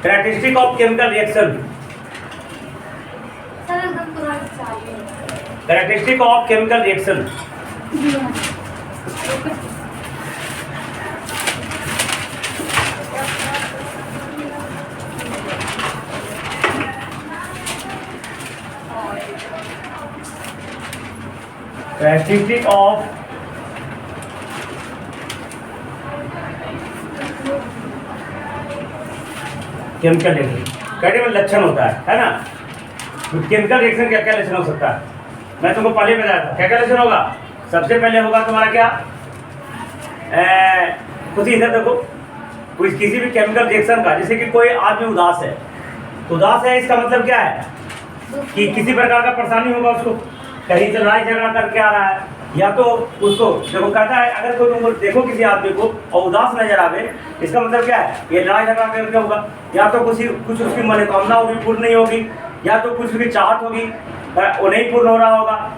Characteristic of chemical reaction, characteristic of chemical reaction. Characteristic of chemical reaction, chemical लक्षण होता है ना। तो केमिकल रिएक्शन क्या क्या लक्षण हो सकता है, मैं तुमको पहले बताया था। क्या क्या लक्षण होगा? सबसे पहले होगा तुम्हारा क्या, कुछ इधर देखो, कोई किसी भी केमिकल रिएक्शन का, जैसे कि कोई आदमी उदास है, तो उदास है इसका मतलब क्या है कि किसी प्रकार का परेशानी होगा उसको, कहीं से लड़ाई झगड़ा करके आ रहा है, या तो उसको देखो कहता है, अगर कोई तुमको देखो किसी आदमी को और उदास नजर आवे, इसका मतलब क्या है, ये लड़ाई झगड़ा करके होगा, या तो कुछ उसकी मनोकामना होगी पूर्ण नहीं होगी, या तो कुछ उसकी चाहत होगी वो नहीं पूर्ण हो रहा होगा,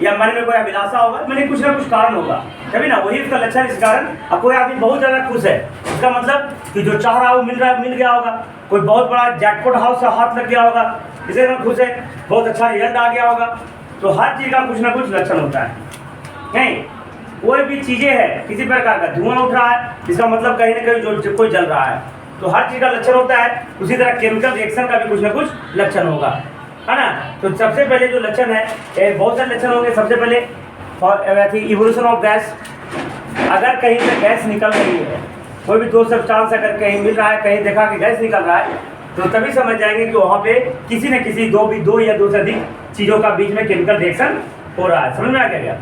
या मन में कोई अभिलाषा होगा, मैंने कुछ ना कुछ कारण होगा, तभी ना वही उसका लक्षण। इस कारण अब कोई आदमी बहुत ज़्यादा खुश है, इसका मतलब कि जो चाह रहा है वो मिल गया होगा। कोई बहुत बड़ा जैकपॉट हाउस से हाथ लग गया होगा, इसे ना खुश है, बहुत अच्छा रिजल्ट आ गया होगा। तो हर चीज़ का कुछ ना कुछ लक्षण होता है। नहीं, कोई भी चीज़ें है, किसी प्रकार का धुआं उठ रहा है, इसका मतलब कहीं ना कहीं जो कोई जल रहा है, तो हर चीज़ का लक्षण होता है। उसी तरह केमिकल रिएक्शन का भी कुछ ना कुछ लक्षण होगा, है ना। तो सबसे पहले जो लक्षण है, बहुत सारे लक्षण होंगे। सबसे पहले इवोल्यूशन ऑफ गैस, अगर कहीं से गैस निकल रही है, कोई भी दो सब्सटेंस अगर कहीं मिल रहा है, कहीं देखा कि गैस निकल रहा है, तो तभी समझ जाएंगे कि वहाँ पे किसी न किसी दो या दो से अधिक चीज़ों का बीच में केमिकल रिएक्शन हो रहा है। समझ में आ गया?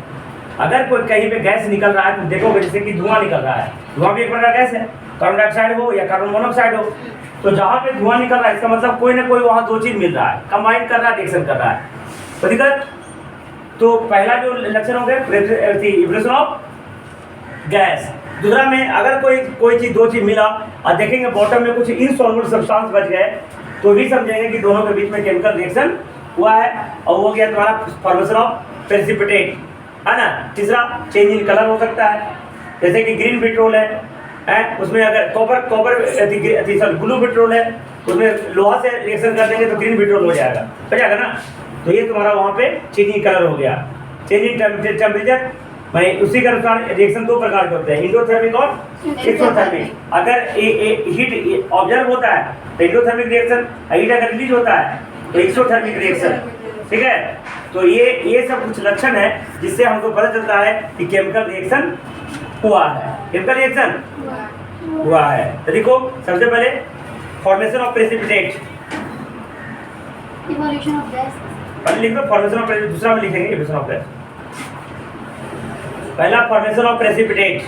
अगर कोई कहीं पे गैस निकल रहा है तो देखोगे जैसे कि धुआं निकल रहा है, धुआं भी एक प्रकार गैस है, कार्बन डाइऑक्साइड हो या कार्बन मोनोऑक्साइड हो, तो जहाँ पे धुआं निकल रहा है इसका मतलब कोई ना कोई वहाँ दो चीज़ मिल रहा है, कंबाइन कर रहा है, रिएक्शन कर रहा है। तो दिक्कत, तो पहला जो लक्षण हो गया इवोल्यूशन ऑफ गैस। दूसरा में अगर कोई चीज़ दो चीज़ मिला और देखेंगे बॉटम में कुछ इनसॉल्युबल सब्सटेंस बच गए, तो भी समझेंगे कि दोनों के बीच में केमिकल रिएक्शन हुआ है, और वो गया तुम्हारा फॉर्मेशन ऑफ प्रेसिपिटेट, है ना। तीसरा चेंज इन कलर हो सकता है, जैसे कि ग्रीन पेट्रोल है, उसमें अगर कॉपर ब्लू पेट्रोल है, उसमें लोहा से रिएक्शन कर देंगे तो ग्रीन पेट्रोल हो जाएगा, ना। तो ये तुम्हारा वहाँ पे चेंज इन कलर हो गया। चेंज इन टेम्परेचर, मैं उसी के अनुसार रिएक्शन दो प्रकार के होते हैं, इंडोथर्मिक और एक्सोथर्मिक। अगर हीट ऑब्जर्व होता है तो इंडोथर्मिक रिएक्शन, हीट अगर रिलीज होता है तो एक्सोथर्मिक रिएक्शन, ठीक है। तो ये सब कुछ लक्षण है जिससे हमको पता चलता है कि केमिकल रिएक्शन हुआ है, केमिकल रिएक्शन हुआ है। तो देखो सबसे पहले formation of precipitate, evolution of gas, पहले लिख दो फॉर्मेशन ऑफ, दूसरा में लिखेंगे इवोल्यूशन ऑफ गैस। पहला फॉर्मेशन ऑफ प्रेसिपिटेट,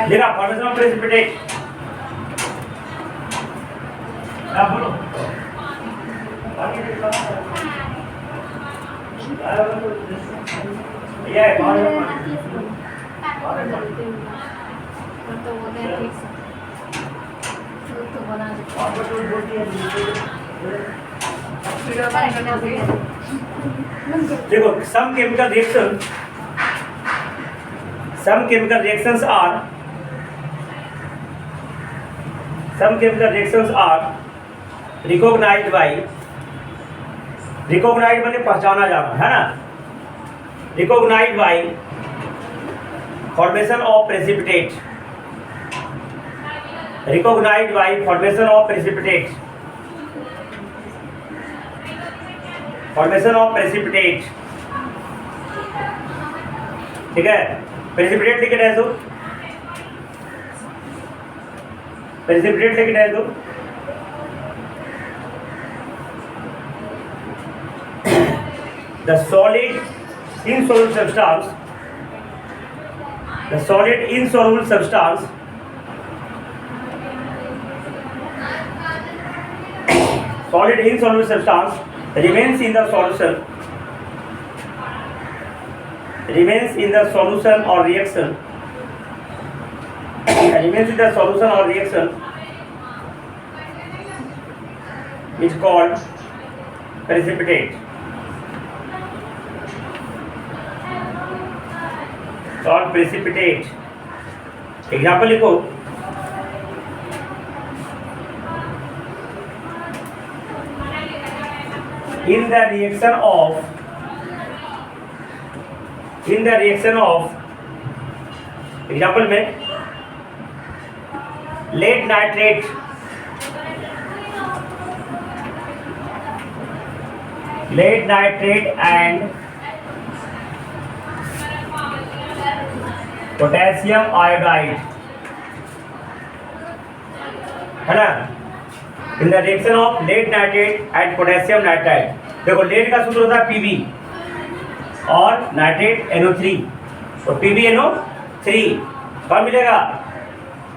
देखा फॉर्मेशन ऑफ प्रेसिपिटेट, बोलो ये देखो some chemical reactions are recognized माने पहचाना जाना, है ना। recognized by formation of precipitate, recognized by formation of precipitate, formation of precipitate, ठीक है। प्रेसिपिटेट लिख रहे दो, प्रेसिपिटेट लिख रहे दो। The solid insoluble substance, the solid insoluble substance solid insoluble substance remains in the solution, remains in the solution or reaction, remains in the solution or reaction is called precipitate, और precipitate. Example लिखो, in the reaction of example में lead nitrate and potassium iodide है ना। In the reaction of lead nitrate and potassium nitride, देखो lead का सूत्र होता है Pb और नाइट्रेट NO3, तो PbNO3 कौन मिलेगा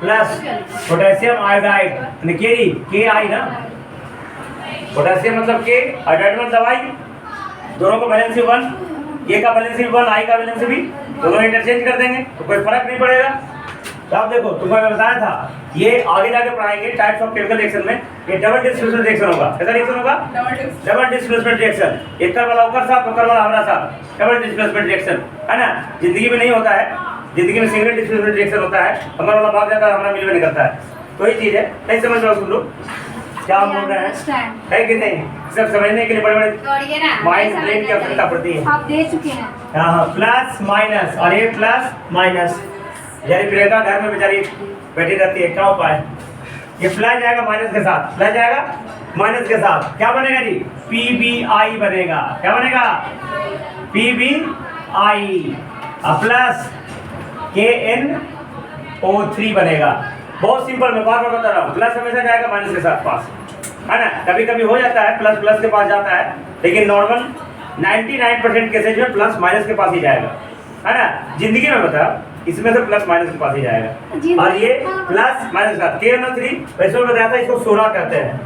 प्लस पोटेशियम आयोडाइड यानी Ki ना, पोटेशियम मतलब K, आयोडाइड मतलब दवाई, दोनों को वैलेंसी 1, K का वैलेंसी 1, I का वैलेंसी भी, दोनों इंटरचेंज कर देंगे तो कोई फर्क नहीं पड़ेगा। तो आप देखो तुमको मैं बताया था, ये आगे जाके पढ़ाएंगे टाइप्स ऑफ केमिकल रिएक्शन में, ये डबल डिस्प्लेसमेंट रिएक्शन होगा। कैसा रिएक्शन होगा? डबल डिस्प्लेसमेंट रिएक्शन, एक वाला ऊपर साथ, ऊपर वाला हमारा साथ, डबल डिस्प्लेसमेंट रिएक्शन है ना। जिंदगी में नहीं होता है, जिंदगी में सिंगल डिस्प्लेसमेंट रिएक्शन होता है, हमारा वाला भाग जाता है, हमारा मिल में निकलता है। तो ये चीज है, नहीं समझ रहे हो तुम लोग क्या बोल रहे हैं, है कि नहीं? सब समझने के लिए बड़े बड़े माइंड ब्रेन की आवश्यकता पड़ती है। आप दे चुके हैं। हाँ, प्लस माइनस, और ये प्लस माइनस, यानी प्रियंका घर में बेचारी बैठी रहती है, क्या उपाय? ये प्लस जाएगा माइनस के साथ, प्लस जाएगा माइनस के साथ, क्या बनेगा जी? PbI बनेगा। क्या बनेगा? PbI प्लस KNO3 बनेगा। बहुत सिंपल, मैं बार बार बता रहा हूँ, प्लस हमेशा जाएगा माइनस के साथ पास, है ना। कभी कभी हो जाता है प्लस प्लस के पास जाता है, लेकिन नॉर्मल 99% केसेज में प्लस माइनस के पास ही जाएगा, है ना। जिंदगी में बता, इसमें से प्लस माइनस के पास ही जाएगा। और ये प्लस माइनस का KNO3 वैसे में बताया था, इसको सोडा कहते हैं,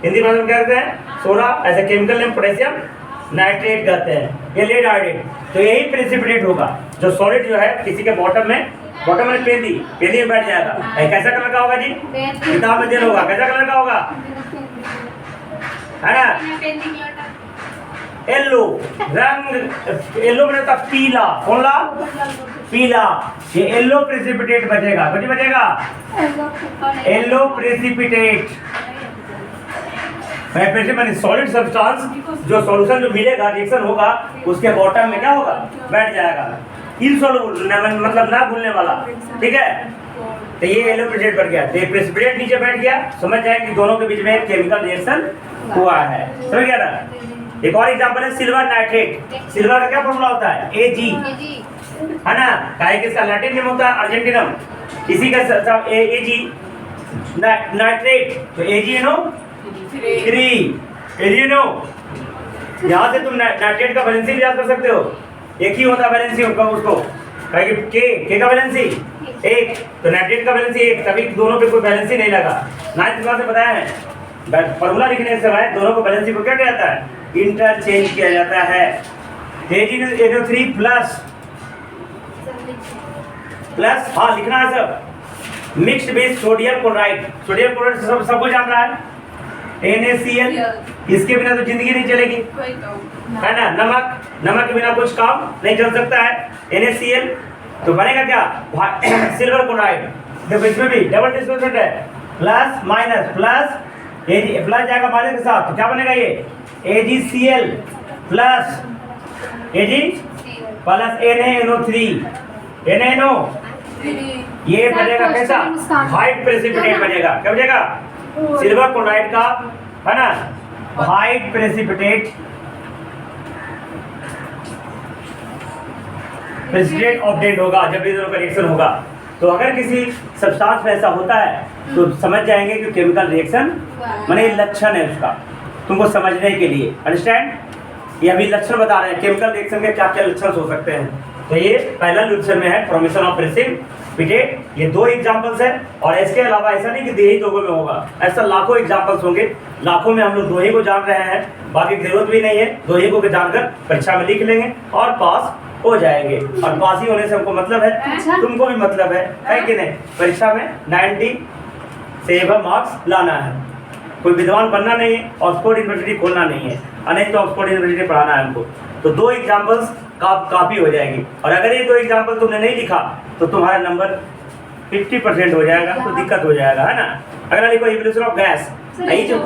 हिंदी भाषा में क्या कहते हैं? सोडा। ऐसे केमिकल नेम पोटेशियम नाइट्रेट कहते हैं, ये लेड आयोडाइड। तो यही प्रेसिपिटेट होगा, जो सॉलिड जो है किसी के बॉटम में पेंदी में बैठ जाएगा। कैसा कलर का होगा जी? किताब में देना होगा, कैसा कलर का होगा, है ना? येलो रंग, येलो में रहता पीला, कौन ला? पीला। ये येलो प्रेसिपिटेट बचेगा, बचेगा येलो प्रेसिपिटेट। मैंने सॉलिड सब्सटेंस, जो सॉल्यूशन जो मिलेगा, रिएक्शन होगा, उसके बॉटम में क्या होगा? बैठ जाएगा। इनसॉल्युबल मतलब ना भूलने वाला, ठीक है। तो ये येलो प्रेसिपिटेट बढ़ गया, तो ये प्रेसिपिटेट नीचे बैठ गया, समझ जाए कि दोनों के बीच में केमिकल रिएक्शन हुआ है, समझ गया ना। एक और एग्जांपल है सिल्वर नाइट्रेट। सिल्वर का क्या फॉर्मूला होता है? Ag, है ना। काहे कि इसका लैटिन नेम होता है अर्जेंटिनम, इसी का Ag नाइट्रेट, तो AgNO3। यहाँ से तुम नाइट्रेट का वैलेंसी भी याद कर सकते हो, एक ही होता है वैलेंसी उसको, काहे कि K का वैलेंसी 1, तो नाइट्रेट का वैलेंसी 1, तभी दोनों पे कोई वैलेंसी नहीं लगा। 9th क्लास में बताया है, फॉर्मूला लिखने के समय दोनों को वैलेंसी को क्या किया जाता है? इंटरचेंज किया जाता है। AgNO3 प्लस हाँ लिखना है सब, mixed with sodium chloride. Sodium chloride सबको जान रहा है, NaCl, इसके बिना तो जिंदगी नहीं चलेगी, है ना। नमक के बिना कुछ काम नहीं चल सकता है, NaCl। तो बनेगा क्या? Silver chloride. देखो इसमें भी डबल डिस्प्लेसमेंट है, प्लस माइनस, प्लस जाएगा माइनस के साथ, तो क्या बनेगा ये? AgCl प्लस NaNO3, NaNO, ये बनेगा कैसा? व्हाइट प्रेसिपिटेट बनेगा। क्या बनेगा? सिल्वर क्लोराइड का, है ना, व्हाइट प्रेसिपिटेट ऑब्टेन्ड होगा जब ये दोनों का रिएक्शन होगा। तो अगर किसी सब्सटेंस में ऐसा होता है तो समझ जाएंगे कि केमिकल रिएक्शन माने लक्षण है उसका, तुमको समझने के लिए, अंडरस्टैंड। ये अभी लक्षण बता रहे हैं केमिकल रिएक्शन के क्या क्या लक्षण हो सकते हैं। तो ये पहला लक्षण में है फॉर्मेशन ऑफ प्रेसिपिटेट, ये 2 एग्जांपल्स है। और इसके अलावा ऐसा नहीं कि दे ही 2 में होगा, ऐसा लाखों एग्जांपल्स होंगे, लाखों में हम लोग 2 ही को जान रहे हैं, बाकी जरूरत भी नहीं है। 2 ही को जानकर परीक्षा में लिख लेंगे और पास हो जाएंगे। और पास ही होने से हमको मतलब है, तुमको भी मतलब है कि नहीं? परीक्षा में 90 से एबव मार्क्स लाना है, कोई विद्वान बनना नहीं है, ऑक्सफोर्ड यूनिवर्सिटी खोलना नहीं है, और नहीं तो ऑक्सफोर्ड यूनिवर्सिटी पढ़ाना है हमको। तो 2 एग्जाम्पल्स काफ़ी हो जाएगी। और अगर ये 2 एग्जाम्पल तुमने नहीं लिखा तो तुम्हारा नंबर 50% हो जाएगा, तो दिक्कत हो जाएगा, है ना। अगर लिखो इवोल्यूशन ऑफ गैस, यही जो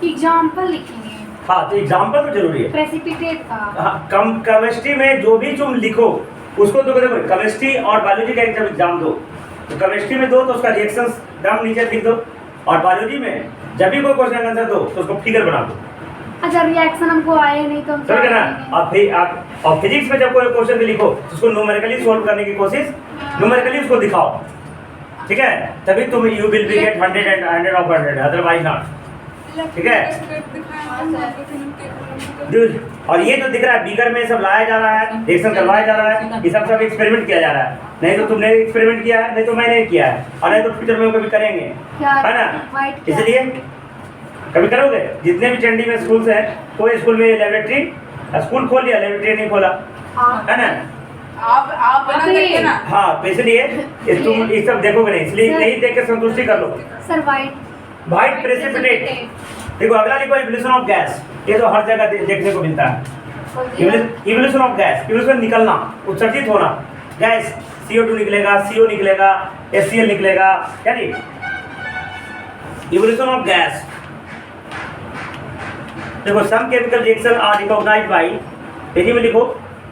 एग्जाम्पल लिखेंगे। हाँ, तो एग्जाम्पल तो जरूरी है। प्रेसिपिटेट का हाँ, केमिस्ट्री में जो भी तुम लिखो उसको तो देखो, केमिस्ट्री और बायोलॉजी का एक जब एग्जाम दो तो केमिस्ट्री में दो तो उसका रिएक्शन नाम नीचे लिख दो, और बायोलॉजी में जब भी कोई क्वेश्चन आंसर दो तो उसको फिगर बना दो। अच्छा, रिएक्शन हमको आए नहीं तो हम समझ गए ना। आप फिजिक्स में जब कोई क्वेश्चन भी लिखो तो उसको न्यूमेरिकली सोल्व करने की कोशिश, न्यूमेरिकली उसको दिखाओ, ठीक है, तभी तुम you will be get 100 and 100 of 100, otherwise not, ठीक है। और ये जो दिख रहा है बीकर में सब लाया जा रहा है, रिएक्शन करवाया जा रहा है, ये सब एक्सपेरिमेंट किया जा रहा है। नहीं तो तुमने एक्सपेरिमेंट किया है, नहीं तो मैंने किया है, और नहीं तो फ्यूचर में कभी करेंगे, है ना। इसलिए कभी करोगे। जितने भी चंडी में स्कूल्स हैं, कोई स्कूल में लेबोरेटरी स्कूल खोल लिया, लेबोरेटरी नहीं खोला, है ना। आप बना देंगे ना। हाँ, तो इसलिए तुम ये सब देखोगे नहीं, इसलिए नहीं देख के संतुष्टि कर लो। Sir white precipitate. देखो अगला लिखो इवोल्यूशन ऑफ गैस, ये तो हर जगह देखने को मिलता है। इवोल्यूशन ऑफ गैस, इवोल्यूशन निकलना, उत्सर्जित होना। गैस CO2 निकलेगा, CO निकलेगा, HCl निकलेगा, क्या नहीं। इवोल्यूशन ऑफ गैस, देखो some chemical reaction are recognised by, Hindi में लिखो,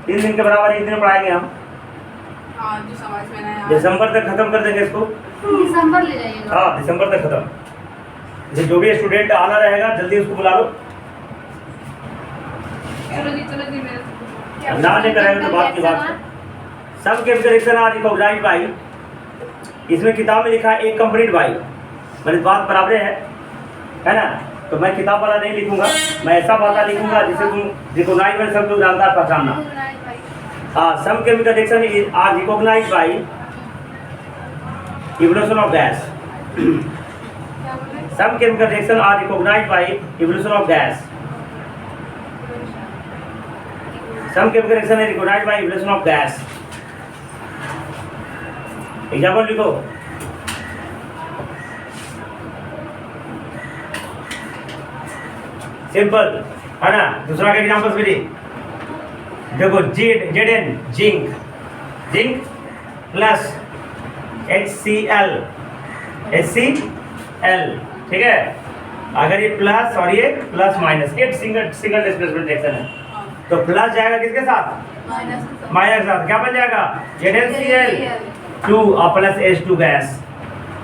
3 दिन के बराबर 1 दिन पढ़ाएंगे हम। हाँ, जो समझ में नहीं आया। दिसंबर तक खत्म कर देंगे इसको। दिसंबर ले जाइएगा। हाँ, दिसंबर तक खत्म। जैसे जो भी स्टूडेंट आना रहेगा जल्दी उसको बुला लो। चलो जी मेरे ना लेकर आएंगे तो बात की बात है। सब chemical reaction are recognised by, इसमें किताब में लिखा है एक कंप्लीट बाय, मतलब बात बराबर है ना। तो मैं किताब वाला नहीं लिखूंगा, मैं ऐसा भाषा लिखूंगा जिसे तुम रिकॉग्नाइज में सब लोग जानता है, पहचानना। हाँ, some chemical reaction are recognised by evolution of gas. Some chemical reactions are recognized by evolution of gas. Some chemical reactions are recognized by evolution of gas. Example लिखो। सिंपल है ना। दूसरा का एग्जाम्पल भी देखो, Zn जिंक प्लस HCl, ठीक है। अगर ये प्लस और ये प्लस माइनस, एक सिंगल डिस्प्लेसमेंट रिएक्शन है, तो प्लस जाएगा किसके साथ, माइनस के साथ, क्या बन जाएगा ZnCl2 और प्लस H2 गैस।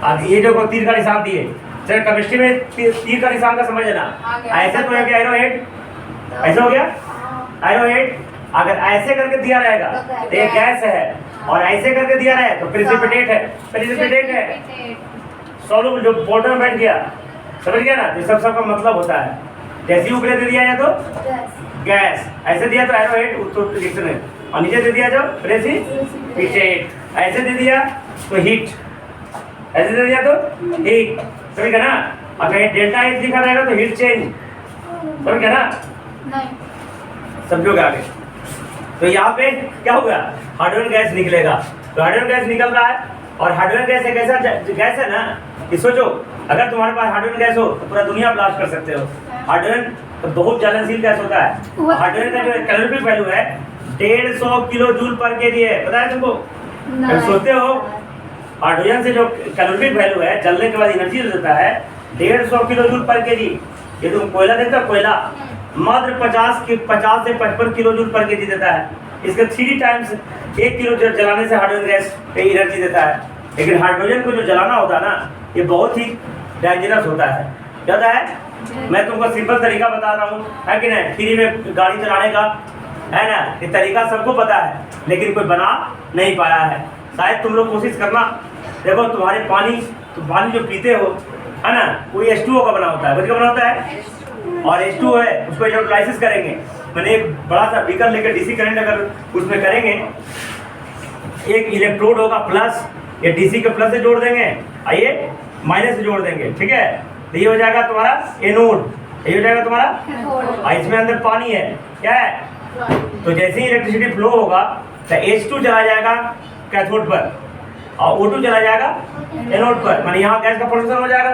अब ये जो तीर का निशान दिए, सर केमिस्ट्री में तीर का निशान का समझ लेना। ऐसे तो है कि एरोहेड, ऐसा हो गया एरोहेड। अगर ऐसे करके दिया रहेगा तो ये गैस है, और ऐसे करके दिया रहे तो प्रेसिपिटेट है, सॉल्यूबल जो बॉर्डर में बैठ गया, समझ गया ना। तो सबका मतलब होता है, जैसे ऊपर दे दिया जाए तो गैस, ऐसे दिया तो एरोहेड तो रिएक्शन है, और नीचे दे दिया जो प्रेसिपिटेट, ऐसे दे दिया तो हीट, ऐसे दे दिया तो हीट, समझ गया ना। अगर डेल्टा एच लिखा रहेगा तो हीट चेंज, समझ गया ना, समझोगे आगे। तो यहाँ पे क्या होगा, हाइड्रोजन गैस निकलेगा। तो हाइड्रोजन गैस निकल रहा है, और हाइड्रोजन गैस एक ऐसा गैस है ना कि सोचो अगर तुम्हारे पास हाइड्रोजन गैस हो तो पूरा दुनिया ब्लास्ट कर सकते हो। हाइड्रोजन तो बहुत ज्वलनशील गैस होता है। हाइड्रोजन का जो कैलोरीफिक वैल्यू है 150 किलो जूल पर केजी है, पता है तुमको। सोचते हो हाइड्रोजन से जो कैलोरीफिक वैल्यू है, जलने के बाद एनर्जी देता है 150 किलो जूल पर केजी। ये तुम कोयला देखते हो, कोयला मात्र 50 से 55 किलो जूल पर केजी देता है। इसके 3 टाइम्स 1 किलो जलाने से हाइड्रोजन गैस एनर्जी देता है। लेकिन हाइड्रोजन को जो जलाना होता है ना, ये बहुत ही डेंजरस होता है। क्या होता है, मैं तुमको सिंपल तरीका बता रहा हूँ, है कि नहीं। फ्री में गाड़ी चलाने का है ना, ये तरीका सबको पता है, लेकिन कोई बना नहीं पाया है। शायद तुम लोग कोशिश करना। देखो तुम्हारे पानी जो पीते हो, है ना, वो H2O का बना होता है। क्या बना होता है, और H2O है, उसको इलेक्ट्रोलाइसिस करेंगे। मैंने एक बड़ा सा बीकर लेकर डीसी करंट अगर उसमें करेंगे, एक इलेक्ट्रोड होगा प्लस, ये डीसी के प्लस से जोड़ देंगे, आइए माइनस से जोड़ देंगे, ठीक है। तो ये हो जाएगा तुम्हारा एनोड, ये हो जाएगा तुम्हारा, और इसमें अंदर पानी है, क्या है। तो जैसे ही इलेक्ट्रिसिटी फ्लो होगा तो H2 चला जाएगा कैथोड पर, और O2 चला जाएगा एनोड पर, माने यहाँ गैस का प्रोडक्शन हो जाएगा।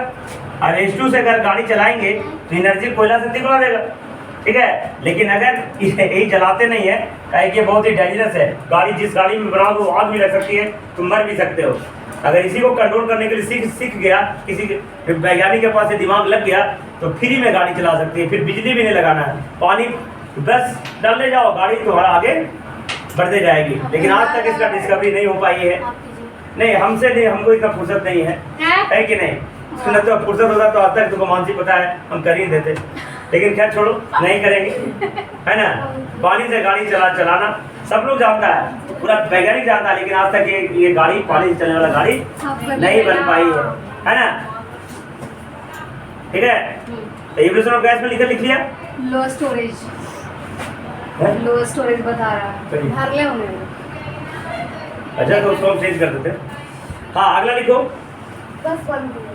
और H2 से अगर गाड़ी चलाएंगे तो एनर्जी कोयला से तिगुना देगा, ठीक है। लेकिन अगर यही चलाते नहीं है, काहे कि ये बहुत ही डेंजरस है गाड़ी। जिस गाड़ी में बनाओ वो आग भी लग सकती है, तुम मर भी सकते हो। अगर इसी को कंट्रोल करने के लिए सीख गया, किसी वैज्ञानिक के पास ये दिमाग लग गया तो फ्री में गाड़ी चला सकती है, फिर बिजली भी नहीं लगाना है, पानी बस डालने जाओ, गाड़ी तुम्हारा आगे बढ़ते जाएगी। लेकिन आज तक इसका डिस्कवरी नहीं हो पाई है। नहीं, हमसे नहीं, हमको इतना फुर्सत नहीं है कि नहीं? सुना तो फुर्सत होता तो आज तक तुमको मानसी पता है हम कर ही देते। लेकिन खैर छोड़ो, नहीं करेंगे, है ना। पानी से गाड़ी चलाना सब लोग जानता है, पूरा वैज्ञानिक जानता है, लेकिन आज तक ये गाड़ी, पानी से चलने वाला गाड़ी नहीं बन पाई है ना। ठीक है। तो एवोल्यूशन ऑफ गैस में लिख लिया लो स्टोरेज, लो स्टोरेज बता रहा है, भर ले उन्हें। अच्छा, तो उसको हम चेंज कर देते। हाँ, अगला लिखो। बस बंद करो।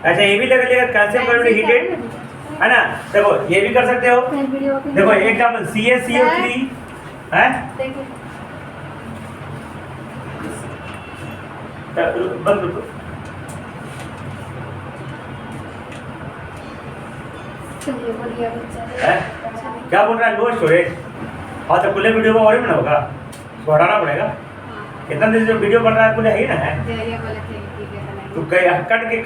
अच्छा, ये भी लगा लेगा कैल्शियम कार्बोनेट हीटेड, है ना। देखो ये भी कर सकते हो। देखो एग्जांपल CaCO3 है, बंद करो। चलिए बढ़िया बच्चा है क्या बोल रहा है? लो स्टोरेज। हाँ, तो खुले वीडियो में और भी ना होगा, उसको हटाना पड़ेगा। इतना देर जो वीडियो बन रहा है खुले ही ना है, ये बोले थे ठीक है, तो कट के